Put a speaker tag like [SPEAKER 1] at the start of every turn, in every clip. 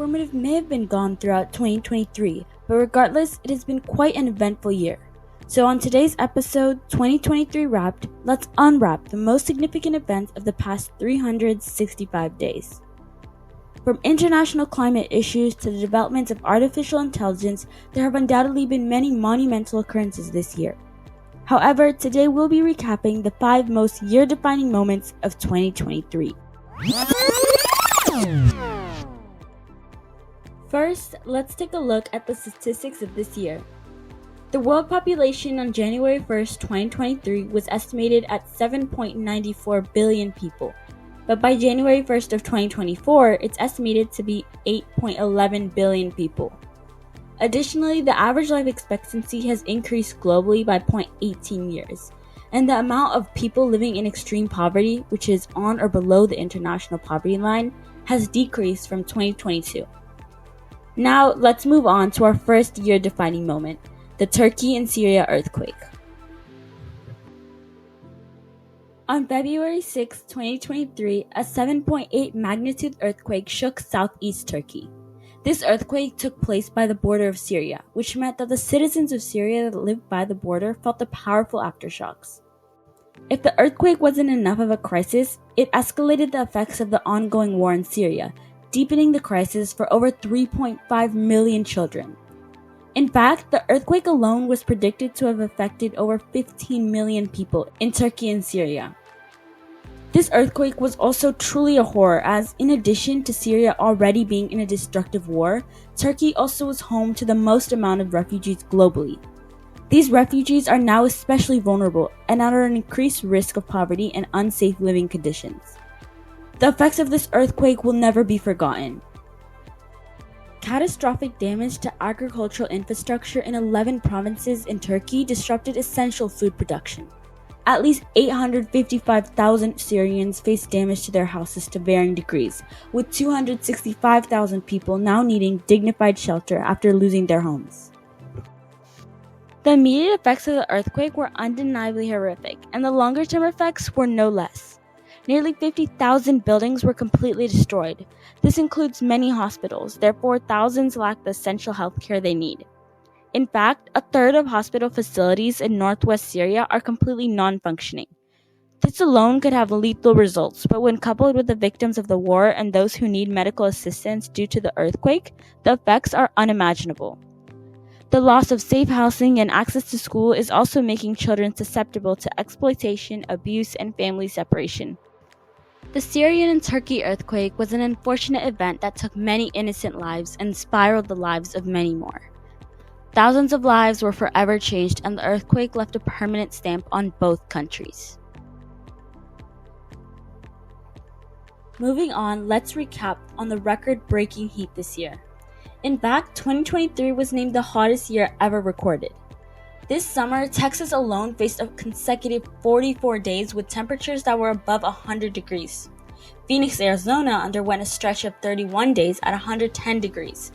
[SPEAKER 1] informative may have been gone throughout 2023, but regardless, it has been quite an eventful year. So on today's episode, 2023 Wrapped, let's unwrap the most significant events of the past 365 days. From international climate issues to the developments of artificial intelligence, there have undoubtedly been many monumental occurrences this year. However, today we'll be recapping the 5 most year-defining moments of 2023. First, let's take a look at the statistics of this year. The world population on January 1st, 2023 was estimated at 7.94 billion people, but by January 1st of 2024, it's estimated to be 8.11 billion people. Additionally, the average life expectancy has increased globally by 0.18 years, and the amount of people living in extreme poverty, which is on or below the international poverty line, has decreased from 2022. Now, let's move on to our first year-defining moment, the Turkey and Syria earthquake. On February 6, 2023, a 7.8 magnitude earthquake shook southeast Turkey. This earthquake took place by the border of Syria, which meant that the citizens of Syria that lived by the border felt the powerful aftershocks. If the earthquake wasn't enough of a crisis, it escalated the effects of the ongoing war in Syria, deepening the crisis for over 3.5 million children. In fact, the earthquake alone was predicted to have affected over 15 million people in Turkey and Syria. This earthquake was also truly a horror as, in addition to Syria already being in a destructive war, Turkey also was home to the most amount of refugees globally. These refugees are now especially vulnerable and are at an increased risk of poverty and unsafe living conditions. The effects of this earthquake will never be forgotten. Catastrophic damage to agricultural infrastructure in 11 provinces in Turkey disrupted essential food production. At least 855,000 Syrians faced damage to their houses to varying degrees, with 265,000 people now needing dignified shelter after losing their homes. The immediate effects of the earthquake were undeniably horrific, and the longer-term effects were no less. Nearly 50,000 buildings were completely destroyed. This includes many hospitals, therefore thousands lack the essential health care they need. In fact, a third of hospital facilities in northwest Syria are completely non-functioning. This alone could have lethal results, but when coupled with the victims of the war and those who need medical assistance due to the earthquake, the effects are unimaginable. The loss of safe housing and access to school is also making children susceptible to exploitation, abuse, and family separation. The Syrian and Turkey earthquake was an unfortunate event that took many innocent lives and spiraled the lives of many more. Thousands of lives were forever changed, and the earthquake left a permanent stamp on both countries. Moving on, let's recap on the record-breaking heat this year. In fact, 2023 was named the hottest year ever recorded. This summer, Texas alone faced a consecutive 44 days with temperatures that were above 100 degrees. Phoenix, Arizona underwent a stretch of 31 days at 110 degrees.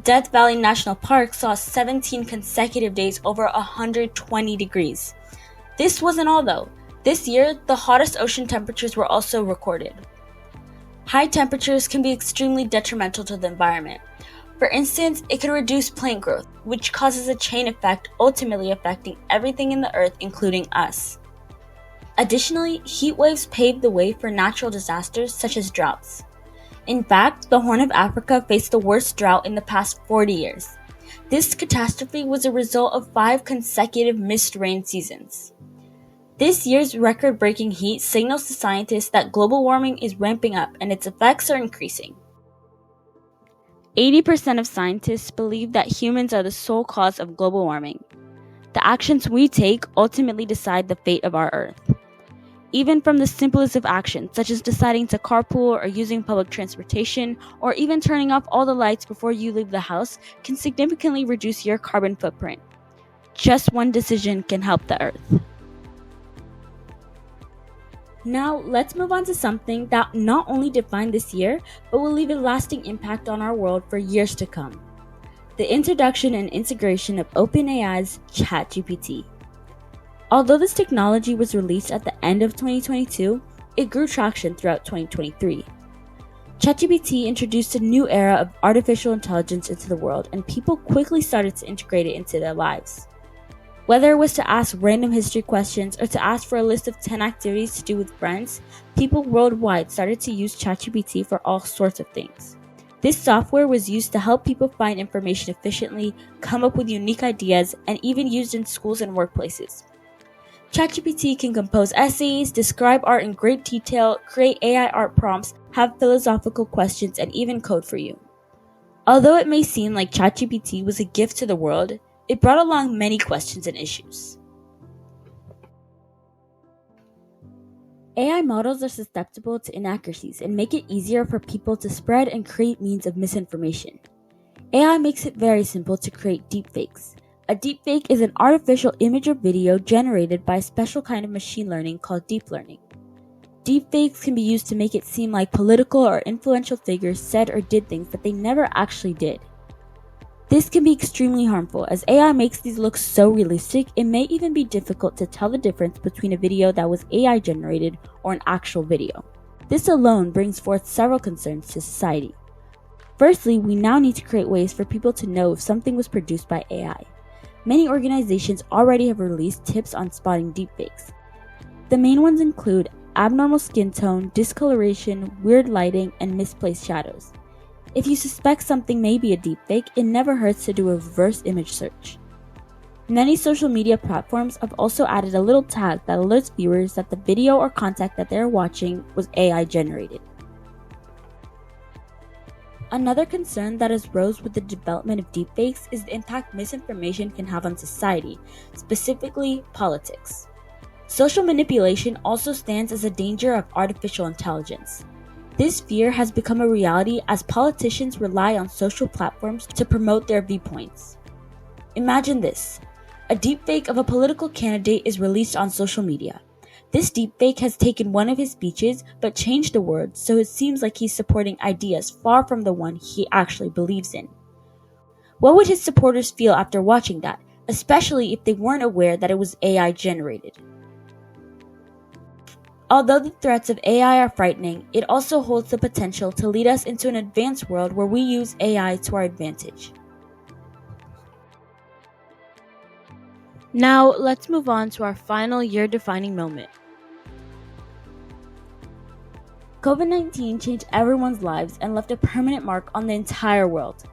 [SPEAKER 1] Death Valley National Park saw 17 consecutive days over 120 degrees. This wasn't all though. This year, the hottest ocean temperatures were also recorded. High temperatures can be extremely detrimental to the environment. For instance, it can reduce plant growth, which causes a chain effect ultimately affecting everything in the earth, including us. Additionally, heat waves paved the way for natural disasters such as droughts. In fact, the Horn of Africa faced the worst drought in the past 40 years. This catastrophe was a result of 5 consecutive missed rain seasons. This year's record-breaking heat signals to scientists that global warming is ramping up and its effects are increasing. 80% of scientists believe that humans are the sole cause of global warming. The actions we take ultimately decide the fate of our Earth. Even from the simplest of actions, such as deciding to carpool or using public transportation, or even turning off all the lights before you leave the house, can significantly reduce your carbon footprint. Just one decision can help the Earth. Now, let's move on to something that not only defined this year, but will leave a lasting impact on our world for years to come. The introduction and integration of OpenAI's ChatGPT. Although this technology was released at the end of 2022, it grew traction throughout 2023. ChatGPT introduced a new era of artificial intelligence into the world, and people quickly started to integrate it into their lives. Whether it was to ask random history questions or to ask for a list of 10 activities to do with friends, people worldwide started to use ChatGPT for all sorts of things. This software was used to help people find information efficiently, come up with unique ideas, and even used in schools and workplaces. ChatGPT can compose essays, describe art in great detail, create AI art prompts, have philosophical questions, and even code for you. Although it may seem like ChatGPT was a gift to the world, it brought along many questions and issues. AI models are susceptible to inaccuracies and make it easier for people to spread and create means of misinformation. AI makes it very simple to create deepfakes. A deepfake is an artificial image or video generated by a special kind of machine learning called deep learning. Deepfakes can be used to make it seem like political or influential figures said or did things that they never actually did. This can be extremely harmful, as AI makes these look so realistic, it may even be difficult to tell the difference between a video that was AI generated or an actual video. This alone brings forth several concerns to society. Firstly, we now need to create ways for people to know if something was produced by AI. Many organizations already have released tips on spotting deepfakes. The main ones include abnormal skin tone, discoloration, weird lighting, and misplaced shadows. If you suspect something may be a deepfake, it never hurts to do a reverse image search. Many social media platforms have also added a little tag that alerts viewers that the video or content that they're watching was AI generated. Another concern that has rose with the development of deepfakes is the impact misinformation can have on society, specifically politics. Social manipulation also stands as a danger of artificial intelligence. This fear has become a reality as politicians rely on social platforms to promote their viewpoints. Imagine this. A deepfake of a political candidate is released on social media. This deepfake has taken one of his speeches but changed the words so it seems like he's supporting ideas far from the one he actually believes in. What would his supporters feel after watching that, especially if they weren't aware that it was AI generated? Although the threats of AI are frightening, it also holds the potential to lead us into an advanced world where we use AI to our advantage. Now, let's move on to our final year-defining moment. COVID-19 changed everyone's lives and left a permanent mark on the entire world.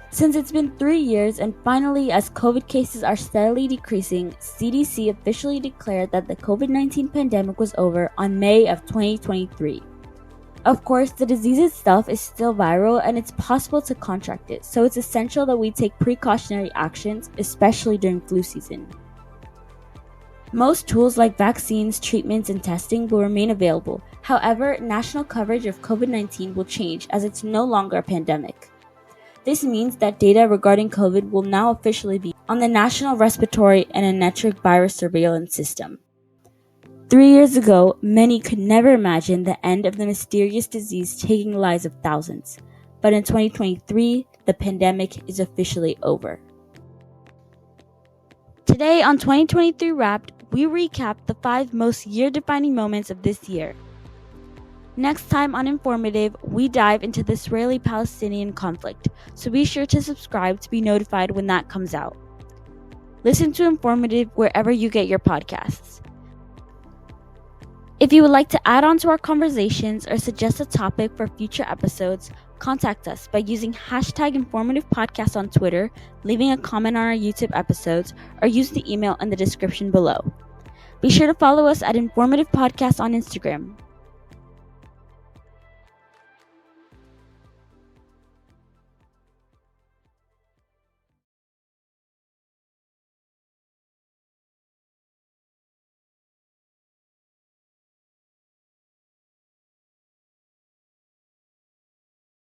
[SPEAKER 1] Since it's been 3 years and finally as COVID cases are steadily decreasing, CDC officially declared that the COVID-19 pandemic was over on May of 2023. Of course, the disease itself is still viral and it's possible to contract it, so it's essential that we take precautionary actions, especially during flu season. Most tools like vaccines, treatments, and testing will remain available. However, national coverage of COVID-19 will change as it's no longer a pandemic. This means that data regarding COVID will now officially be on the National Respiratory and Electronic Virus Surveillance System. 3 years ago, many could never imagine the end of the mysterious disease taking the lives of thousands. But in 2023, the pandemic is officially over. Today on 2023 Wrapped, we recap the 5 most year-defining moments of this year. Next time on Informative, we dive into the Israeli-Palestinian conflict, so be sure to subscribe to be notified when that comes out. Listen to Informative wherever you get your podcasts. If you would like to add on to our conversations or suggest a topic for future episodes, contact us by using #InformativePodcast on Twitter, leaving a comment on our YouTube episodes, or use the email in the description below. Be sure to follow us at Informative Podcast on Instagram.